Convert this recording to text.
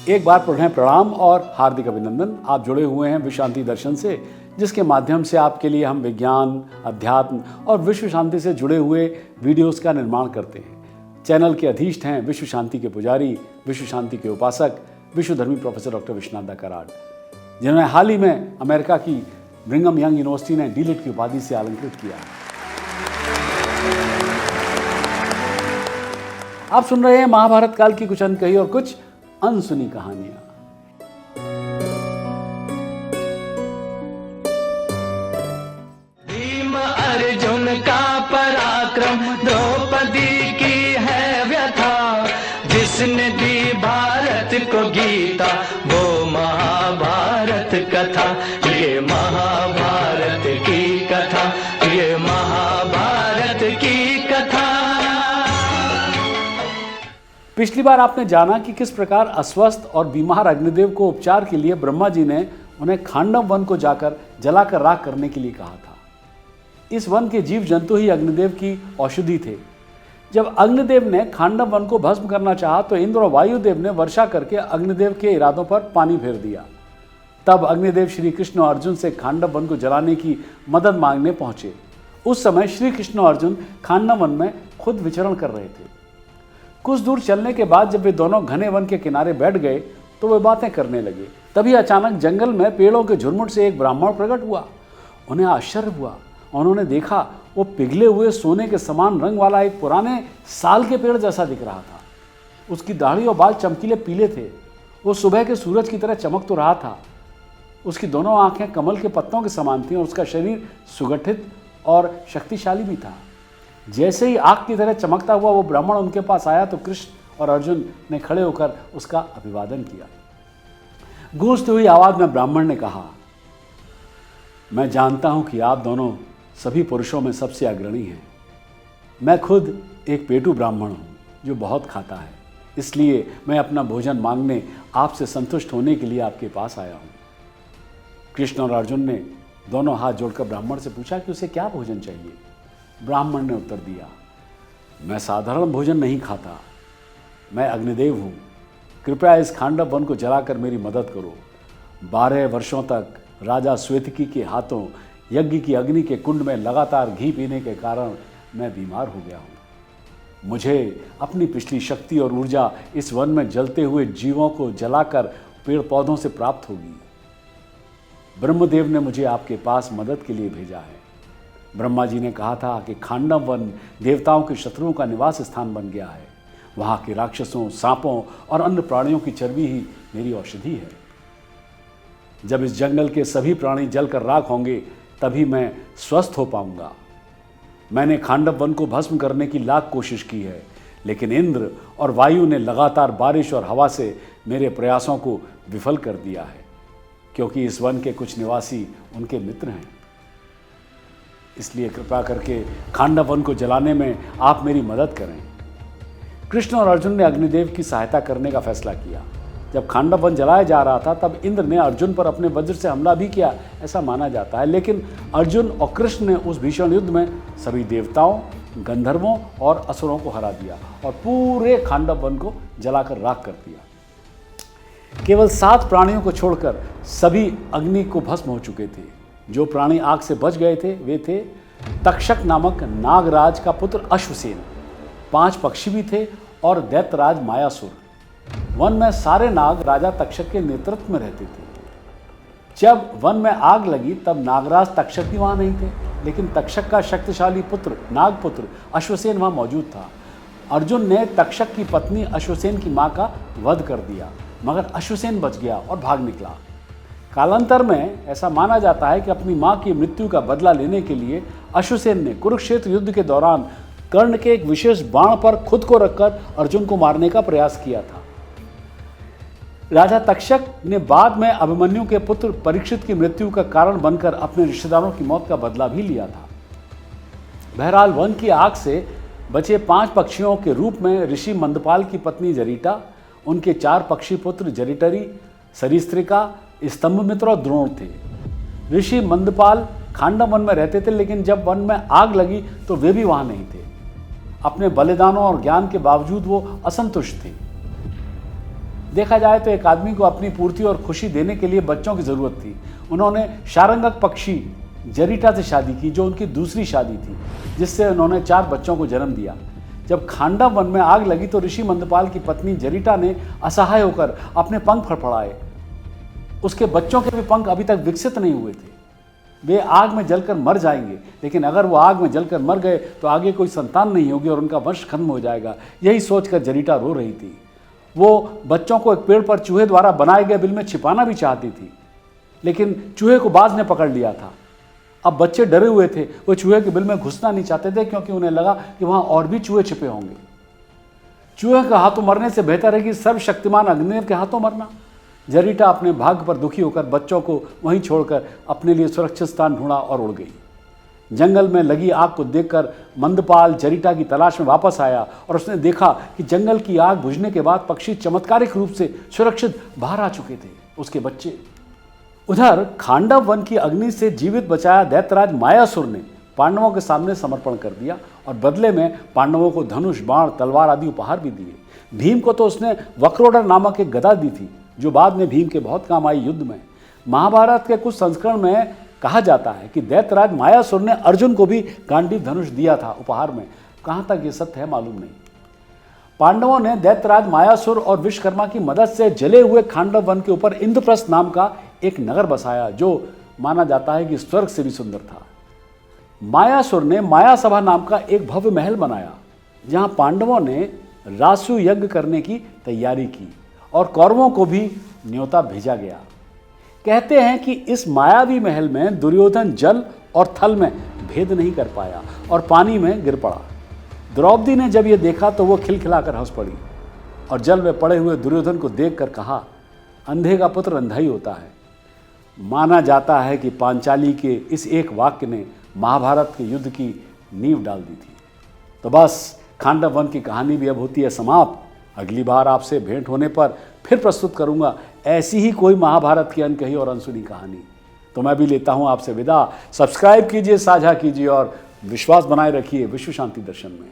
एक बार पुनः प्रणाम और हार्दिक अभिनंदन। आप जुड़े हुए हैं विश्व शांति दर्शन से, जिसके माध्यम से आपके लिए हम विज्ञान, अध्यात्म और विश्व शांति से जुड़े हुए वीडियोस का निर्माण करते हैं। चैनल के अधीष्ट हैं विश्व शांति के पुजारी, विश्व शांति के उपासक, विश्वधर्मी प्रोफेसर डॉक्टर विश्वनाथ कराड़, जिन्होंने हाल ही में अमेरिका की ब्रिंघम यंग यूनिवर्सिटी ने डीलिट की उपाधि से अलंकृत किया है। आप सुन रहे हैं महाभारत काल की कुछ अनकही और कुछ अनसुनी कहानियां। भीम अर्जुन का पराक्रम द्रौपदी की है व्यथा, जिसने दी भारत को गीता वो महाभारत कथा। ये महाभारत की कथा, ये महाभारत की कथा। पिछली बार आपने जाना कि किस प्रकार अस्वस्थ और बीमार अग्निदेव को उपचार के लिए ब्रह्मा जी ने उन्हें खांडव वन को जाकर जलाकर राख करने के लिए कहा था। इस वन के जीव जंतु ही अग्निदेव की औषधि थे। जब अग्निदेव ने खांडव वन को भस्म करना चाहा तो इंद्र और वायुदेव ने वर्षा करके अग्निदेव के इरादों पर पानी फेर दिया। तब अग्निदेव श्री कृष्ण और अर्जुन से खांडव वन को जलाने की मदद मांगने पहुंचे। उस समय श्री कृष्ण और अर्जुन खांडव वन में खुद विचरण कर रहे थे। कुछ दूर चलने के बाद जब वे दोनों घने वन के किनारे बैठ गए तो वे बातें करने लगे। तभी अचानक जंगल में पेड़ों के झुरमुट से एक ब्राह्मण प्रकट हुआ। उन्हें आश्चर्य हुआ। उन्होंने देखा वो पिघले हुए सोने के समान रंग वाला एक पुराने साल के पेड़ जैसा दिख रहा था। उसकी दाढ़ी और बाल चमकीले पीले थे। वो सुबह के सूरज की तरह चमक तो रहा था। उसकी दोनों आंखें कमल के पत्तों के समान थीं और उसका शरीर सुगठित और शक्तिशाली भी था। जैसे ही आग की तरह चमकता हुआ वो ब्राह्मण उनके पास आया तो कृष्ण और अर्जुन ने खड़े होकर उसका अभिवादन किया। गूंजती हुई आवाज में ब्राह्मण ने कहा, मैं जानता हूं कि आप दोनों सभी पुरुषों में सबसे अग्रणी हैं। मैं खुद एक पेटू ब्राह्मण हूं जो बहुत खाता है, इसलिए मैं अपना भोजन मांगने आपसे संतुष्ट होने के लिए आपके पास आया हूं। कृष्ण और अर्जुन ने दोनों हाथ जोड़कर ब्राह्मण से पूछा कि उसे क्या भोजन चाहिए। ब्राह्मण ने उत्तर दिया, मैं साधारण भोजन नहीं खाता, मैं अग्निदेव हूँ। कृपया इस खांडव वन को जलाकर मेरी मदद करो। 12 वर्षों तक राजा श्वेतकी के हाथों यज्ञ की अग्नि के कुंड में लगातार घी पीने के कारण मैं बीमार हो गया हूँ। मुझे अपनी पिछली शक्ति और ऊर्जा इस वन में जलते हुए जीवों को जलाकर पेड़ पौधों से प्राप्त होगी। ब्रह्मदेव ने मुझे आपके पास मदद के लिए भेजा है। ब्रह्मा जी ने कहा था कि खांडव वन देवताओं के शत्रुओं का निवास स्थान बन गया है। वहाँ के राक्षसों, सांपों और अन्य प्राणियों की चर्बी ही मेरी औषधि है। जब इस जंगल के सभी प्राणी जलकर राख होंगे तभी मैं स्वस्थ हो पाऊंगा। मैंने खांडव वन को भस्म करने की लाख कोशिश की है, लेकिन इंद्र और वायु ने लगातार बारिश और हवा से मेरे प्रयासों को विफल कर दिया है, क्योंकि इस वन के कुछ निवासी उनके मित्र हैं। इसलिए कृपा करके खांडव वन को जलाने में आप मेरी मदद करें। कृष्ण और अर्जुन ने अग्निदेव की सहायता करने का फैसला किया। जब खांडव वन जलाया जा रहा था तब इंद्र ने अर्जुन पर अपने वज्र से हमला भी किया, ऐसा माना जाता है। लेकिन अर्जुन और कृष्ण ने उस भीषण युद्ध में सभी देवताओं, गंधर्वों और असुरों को हरा दिया और पूरे खांडव वन को जलाकर राख कर दिया। केवल 7 प्राणियों को छोड़कर सभी अग्नि को भस्म हो चुके थे। जो प्राणी आग से बच गए थे वे थे तक्षक नामक नागराज का पुत्र अश्वसेन, 5 पक्षी भी थे और दैत्यराज मायासुर। वन में सारे नाग राजा तक्षक के नेतृत्व में रहते थे। जब वन में आग लगी तब नागराज तक्षक भी वहां नहीं थे, लेकिन तक्षक का शक्तिशाली पुत्र नागपुत्र अश्वसेन वहां मौजूद था। अर्जुन ने तक्षक की पत्नी अश्वसेन की मां का वध कर दिया, मगर अश्वसेन बच गया और भाग निकला। कालांतर में ऐसा माना जाता है कि अपनी मां की मृत्यु का बदला लेने के लिए अश्वसेन ने कुरुक्षेत्र युद्ध के दौरान कर्ण के एक विशेष बाण पर खुद को रखकर अर्जुन को मारने का प्रयास किया था। राजा तक्षक ने बाद में अभिमन्यु के पुत्र परीक्षित की मृत्यु का कारण बनकर अपने रिश्तेदारों की मौत का बदला भी लिया था। बहरहाल वन की आग से बचे 5 पक्षियों के रूप में ऋषि मंदपाल की पत्नी जरीटा, उनके 4 पक्षी पुत्र जरिटरी, सरिस्त्रिका, स्तंभमित्र और द्रोण थे। ऋषि मंदपाल खांडव वन में रहते थे, लेकिन जब वन में आग लगी तो वे भी वहां नहीं थे। अपने बलिदानों और ज्ञान के बावजूद वो असंतुष्ट थे। देखा जाए तो एक आदमी को अपनी पूर्ति और खुशी देने के लिए बच्चों की जरूरत थी। उन्होंने शारंगक पक्षी जरीटा से शादी की, जो उनकी दूसरी शादी थी, जिससे उन्होंने 4 बच्चों को जन्म दिया। जब खांडव वन में आग लगी तो ऋषि मंदपाल की पत्नी जरीटा ने असहाय होकर अपने पंख फड़फड़ाए। उसके बच्चों के भी पंख अभी तक विकसित नहीं हुए थे। वे आग में जलकर मर जाएंगे, लेकिन अगर वो आग में जलकर मर गए तो आगे कोई संतान नहीं होगी और उनका वंश खत्म हो जाएगा। यही सोचकर जरीटा रो रही थी। वो बच्चों को एक पेड़ पर चूहे द्वारा बनाए गए बिल में छिपाना भी चाहती थी, लेकिन चूहे को बाज ने पकड़ लिया था। अब बच्चे डरे हुए थे, वो चूहे के बिल में घुसना नहीं चाहते थे, क्योंकि उन्हें लगा कि वहां और भी चूहे छिपे होंगे। चूहे के हाथों मरने से बेहतर है कि सर्वशक्तिमान अग्निदेव के हाथों मरना। जरीटा अपने भाग्य पर दुखी होकर बच्चों को वहीं छोड़कर अपने लिए सुरक्षित स्थान ढूंढा और उड़ गई। जंगल में लगी आग को देखकर मंदपाल जरीटा की तलाश में वापस आया और उसने देखा कि जंगल की आग बुझने के बाद पक्षी चमत्कारिक रूप से सुरक्षित बाहर आ चुके थे, उसके बच्चे। उधर खांडव वन की अग्नि से जीवित बचाया दैत्यराज मायासुर ने पांडवों के सामने समर्पण कर दिया और बदले में पांडवों को धनुष, बाण, तलवार आदि उपहार भी दिए। भीम को तो उसने वक्रोडर नामक एक गदा दी थी, जो बाद में भीम के बहुत काम आई युद्ध में। महाभारत के कुछ संस्करण में कहा जाता है कि दैत्यराज मायासुर ने अर्जुन को भी गांडीव धनुष दिया था उपहार में। कहाँ तक ये सत्य है मालूम नहीं। पांडवों ने दैत्यराज मायासुर और विश्वकर्मा की मदद से जले हुए खांडव वन के ऊपर इंद्रप्रस्थ नाम का एक नगर बसाया, जो माना जाता है कि स्वर्ग से भी सुंदर था। मायासुर ने मायासभा नाम का एक भव्य महल बनाया, जहां पांडवों ने रासु यज्ञ करने की तैयारी की और कौरवों को भी न्योता भेजा गया। कहते हैं कि इस मायावी महल में दुर्योधन जल और थल में भेद नहीं कर पाया और पानी में गिर पड़ा। द्रौपदी ने जब यह देखा तो वो खिलखिलाकर हंस पड़ी और जल में पड़े हुए दुर्योधन को देखकर कहा, अंधे का पुत्र अंधा ही होता है। माना जाता है कि पांचाली के इस एक वाक्य ने महाभारत के युद्ध की नींव डाल दी थी। तो बस खांडव वन की कहानी भी अब होती है समाप्त। अगली बार आपसे भेंट होने पर फिर प्रस्तुत करूंगा ऐसी ही कोई महाभारत की अनकही और अनसुनी कहानी। तो मैं भी लेता हूं आपसे विदा। सब्सक्राइब कीजिए, साझा कीजिए और विश्वास बनाए रखिए विश्व शांति दर्शन में।